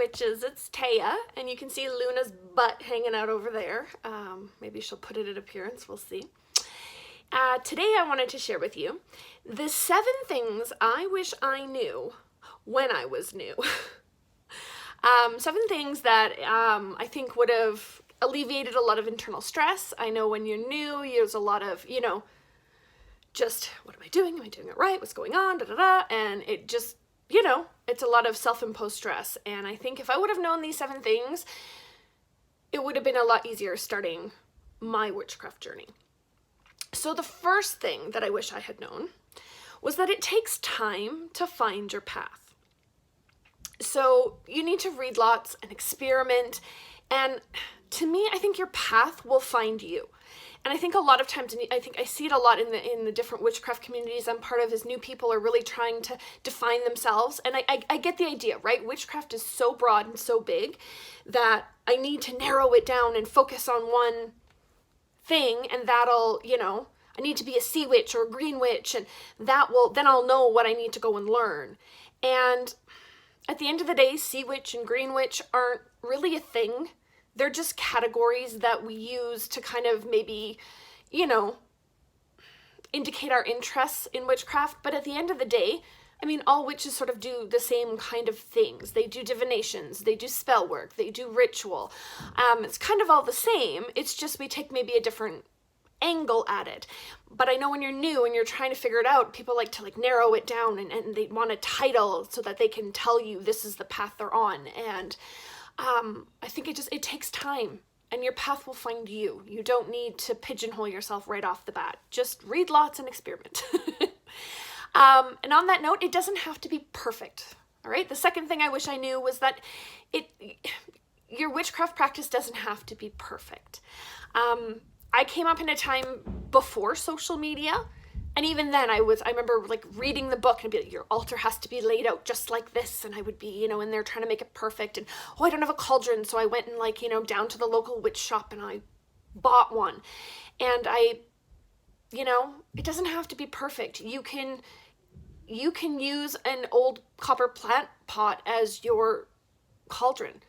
witches. It's Taya, and you can see Luna's butt hanging out over there. Maybe she'll put it in appearance, we'll see. Today I wanted to share with you the 7 things I wish I knew when I was new. 7 things that I think would have alleviated a lot of internal stress. I know when you're new, there's a lot of, just, what am I doing? Am I doing it right? What's going on? Da, da, da. And it just, it's a lot of self-imposed stress. And I think if I would have known these 7 things, it would have been a lot easier starting my witchcraft journey. So the first thing that I wish I had known was that it takes time to find your path. So you need to read lots and experiment. And to me, I think your path will find you. And I think a lot of times, and I think I see it a lot in the different witchcraft communities I'm part of, is new people are really trying to define themselves. And I get the idea, right? Witchcraft is so broad and so big that I need to narrow it down and focus on one thing, and that'll, I need to be a sea witch or a green witch, and then I'll know what I need to go and learn. And at the end of the day, sea witch and green witch aren't really a thing. They're just categories that we use to kind of maybe, indicate our interests in witchcraft. But at the end of the day, all witches sort of do the same kind of things. They do divinations, they do spell work, they do ritual. It's kind of all the same. It's just we take maybe a different angle at it. But I know when you're new and you're trying to figure it out, people like to narrow it down and they want a title so that they can tell you this is the path they're on. And I think it takes time, and your path will find you. You don't need to pigeonhole yourself right off the bat. Just read lots and experiment. And on that note, it doesn't have to be perfect. All right. The second thing I wish I knew was that your witchcraft practice doesn't have to be perfect. I came up in a time before social media. And even then I remember reading the book and be like, your altar has to be laid out just like this. And I would be, in there trying to make it perfect. And, I don't have a cauldron. So I went and down to the local witch shop and I bought one. And it doesn't have to be perfect. You can use an old copper plant pot as your cauldron.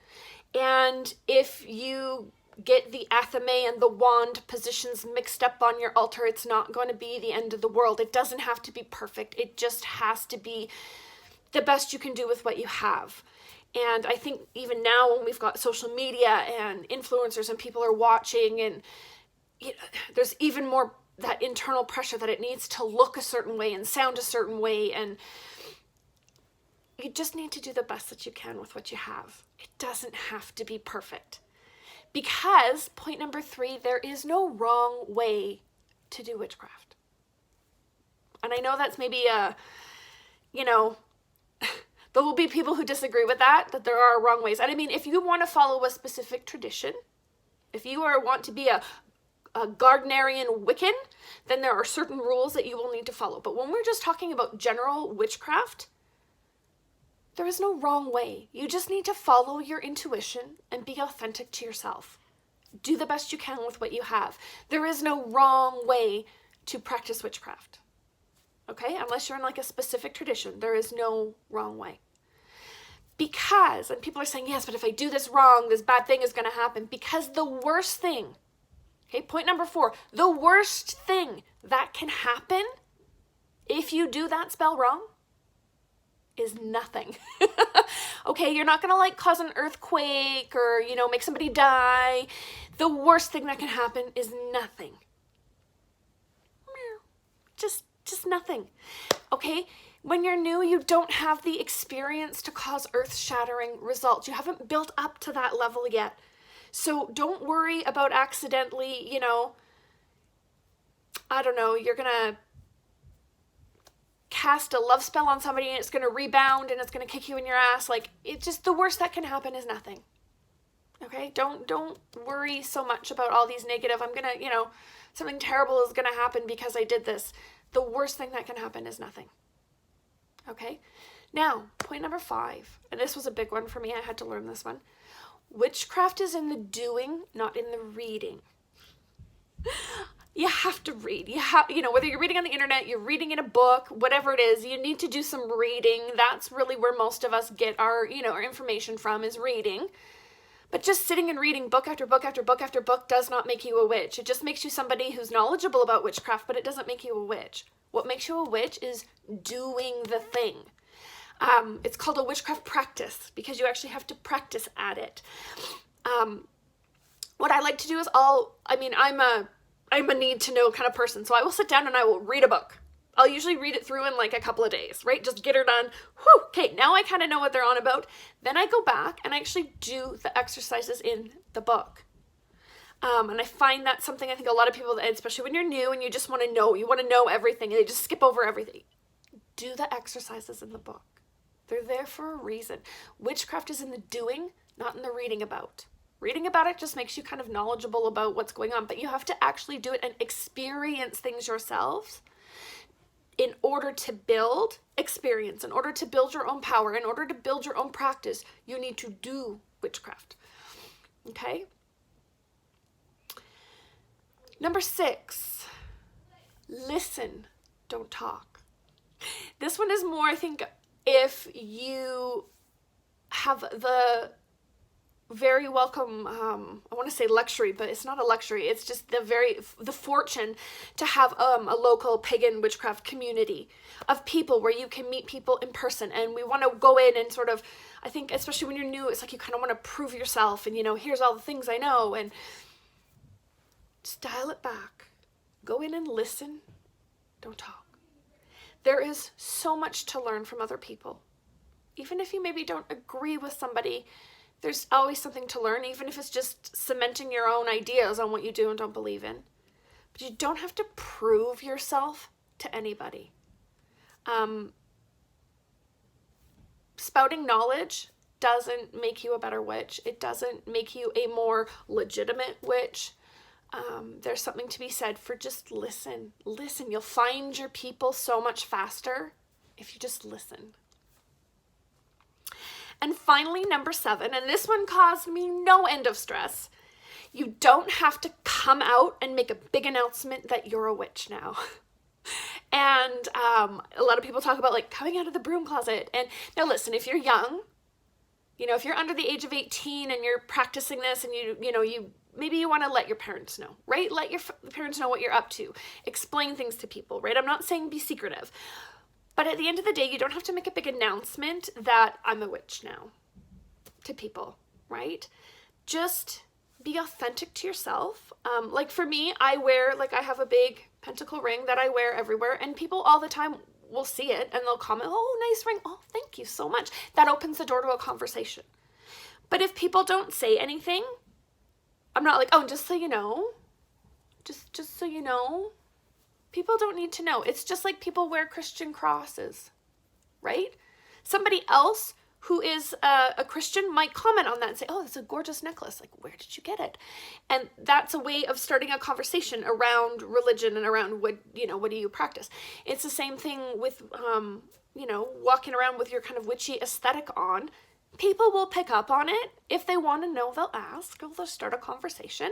And if you get the athame and the wand positions mixed up on your altar, it's not going to be the end of the world. It doesn't have to be perfect. It just has to be the best you can do with what you have. And I think even now when we've got social media and influencers and people are watching, and there's even more that internal pressure that it needs to look a certain way and sound a certain way, and you just need to do the best that you can with what you have. It doesn't have to be perfect. Because, point number 3, there is no wrong way to do witchcraft. And I know that's maybe there will be people who disagree with that there are wrong ways. And if you want to follow a specific tradition, if you want to be a Gardnerian Wiccan, then there are certain rules that you will need to follow. But when we're just talking about general witchcraft, there is no wrong way. You just need to follow your intuition and be authentic to yourself. Do the best you can with what you have. There is no wrong way to practice witchcraft. Okay? Unless you're in a specific tradition, there is no wrong way. Because, and people are saying, yes, but if I do this wrong, this bad thing is going to happen. Because the worst thing, okay, point number 4, the worst thing that can happen if you do that spell wrong is nothing. Okay, you're not gonna cause an earthquake or make somebody die. The worst thing that can happen is nothing. Just nothing. Okay, when you're new, you don't have the experience to cause earth-shattering results. You haven't built up to that level yet. So don't worry about accidentally, you're gonna cast a love spell on somebody and it's going to rebound and it's going to kick you in your ass. It's just the worst that can happen is nothing. Okay? Don't worry so much about all these negative, I'm going to, something terrible is going to happen because I did this. The worst thing that can happen is nothing. Okay? Now, point number 5, and this was a big one for me. I had to learn this one. Witchcraft is in the doing, not in the reading. You have to read. Whether you're reading on the internet, you're reading in a book, whatever it is, you need to do some reading. That's really where most of us get our information from, is reading. But just sitting and reading book after book after book after book does not make you a witch. It just makes you somebody who's knowledgeable about witchcraft, but it doesn't make you a witch. What makes you a witch is doing the thing. It's called a witchcraft practice because you actually have to practice at it. What I like to do is I'm a need to know kind of person. So I will sit down and I will read a book. I'll usually read it through in like a couple of days, right? Just get her done. Whew, okay, now I kind of know what they're on about. Then I go back and I actually do the exercises in the book. And I find that's something I think a lot of people, especially when you're new and you just want to know, you want to know everything and they just skip over everything. Do the exercises in the book. They're there for a reason. Witchcraft is in the doing, not in the reading about. Reading about it just makes you kind of knowledgeable about what's going on, but you have to actually do it and experience things yourselves in order to build experience, in order to build your own power, in order to build your own practice. You need to do witchcraft. Okay? Number 6, listen, don't talk. This one is more, I think, if you have the very welcome, I want to say luxury, but it's not a luxury. It's just the fortune to have a local pagan witchcraft community of people where you can meet people in person. And we want to go in and sort of, I think, especially when you're new, it's like you kind of want to prove yourself and, here's all the things I know, and just dial it back. Go in and listen. Don't talk. There is so much to learn from other people. Even if you maybe don't agree with somebody, there's always something to learn, even if it's just cementing your own ideas on what you do and don't believe in. But you don't have to prove yourself to anybody. Spouting knowledge doesn't make you a better witch. It doesn't make you a more legitimate witch. There's something to be said for just listen. Listen. You'll find your people so much faster if you just listen. And finally, number 7, and this one caused me no end of stress. You don't have to come out and make a big announcement that you're a witch now. And a lot of people talk about like coming out of the broom closet. And now listen, if you're young, if you're under the age of 18 and you're practicing this and maybe you want to let your parents know, right? Let your parents know what you're up to. Explain things to people, right? I'm not saying be secretive. But at the end of the day, you don't have to make a big announcement that I'm a witch now to people, right? Just be authentic to yourself. Like for me, I have a big pentacle ring that I wear everywhere, and people all the time will see it and they'll comment, "Oh, nice ring. Oh, thank you so much." That opens the door to a conversation. But if people don't say anything, I'm not like, "Oh, just so you know, just so you know." People don't need to know. It's just like people wear Christian crosses, right? Somebody else who is a Christian might comment on that and say, "Oh, that's a gorgeous necklace. Like, where did you get it?" And that's a way of starting a conversation around religion and around what do you practice? It's the same thing with, walking around with your kind of witchy aesthetic on. People will pick up on it. If they want to know, they'll ask, or they'll start a conversation.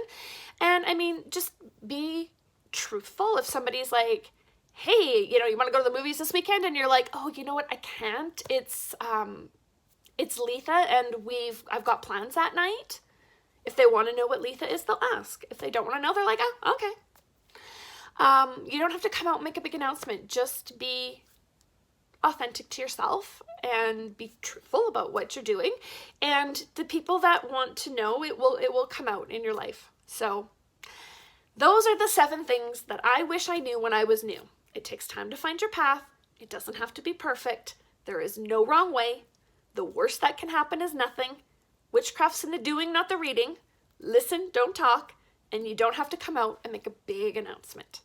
And just be truthful. If somebody's like, "Hey, you want to go to the movies this weekend?" and you're like, "Oh, you know what? I can't. It's Letha and I've got plans that night." If they want to know what Letha is, they'll ask. If they don't want to know, they're like, "Oh, okay." You don't have to come out and make a big announcement. Just be authentic to yourself and be truthful about what you're doing. And the people that want to know, it will come out in your life. So those are the 7 things that I wish I knew when I was new. It takes time to find your path. It doesn't have to be perfect. There is no wrong way. The worst that can happen is nothing. Witchcraft's in the doing, not the reading. Listen, don't talk. And you don't have to come out and make a big announcement.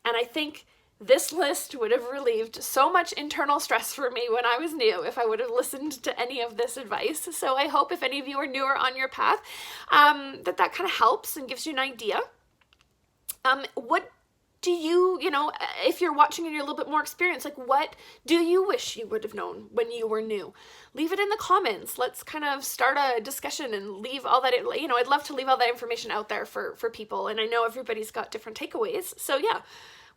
And I think this list would have relieved so much internal stress for me when I was new if I would have listened to any of this advice. So I hope if any of you are newer on your path, that kind of helps and gives you an idea. What do you, you know, if you're watching and you're a little bit more experienced, like what do you wish you would have known when you were new? Leave it in the comments. Let's kind of start a discussion and leave all that, you know, I'd love to leave all that information out there for people. And I know everybody's got different takeaways. So yeah,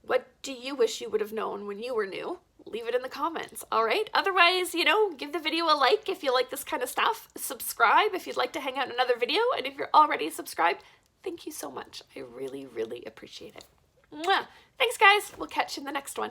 what do you wish you would have known when you were new? Leave it in the comments, all right? Otherwise, you know, give the video a like if you like this kind of stuff. Subscribe if you'd like to hang out in another video. And if you're already subscribed, thank you so much. I really, really appreciate it. Mwah. Thanks, guys. We'll catch you in the next one.